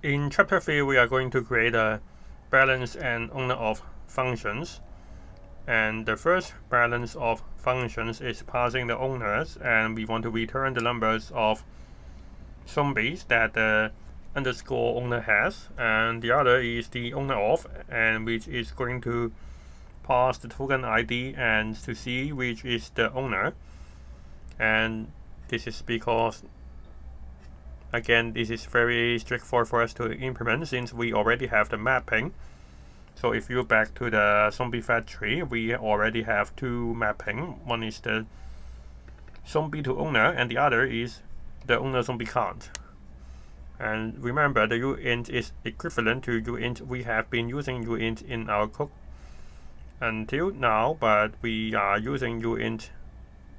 In chapter 3, we are going to create a balance and owner of functions. And the first balance of functions is passing the owners, and we want to return the numbers of zombies that the underscore owner has. And the other is the owner of, and which is going to pass the token ID and to see which is the owner. And this is because, again, this is very straightforward for us to implement since we already have the mapping. So if you back to the zombie factory, we already have two mapping. One is the zombie to owner, and the other is the owner zombie count. And remember, the uint is equivalent to uint. We have been using uint in our code until now, but we are using uint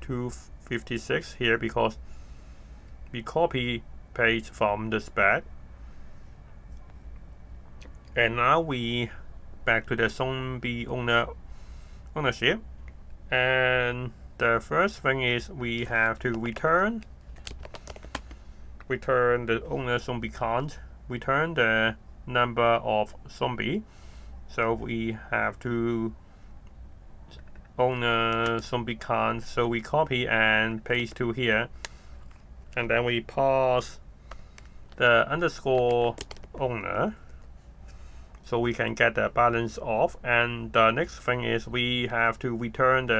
256 here because we copy paste from the spec. And now we back to the zombie ownership, and the first thing is we have to return the owner zombie count, return the number of zombie. So we have to owner zombie count, so we copy and paste to here, and then we pass the underscore owner so we can get the balance of. And the next thing is we have to return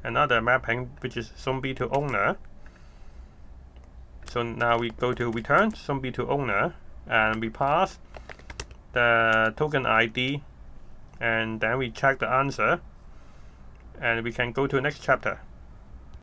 another mapping, which is zombie to owner. So now we go to return zombie to owner, and we pass the token ID, and then we check the answer, and we can go to the next chapter.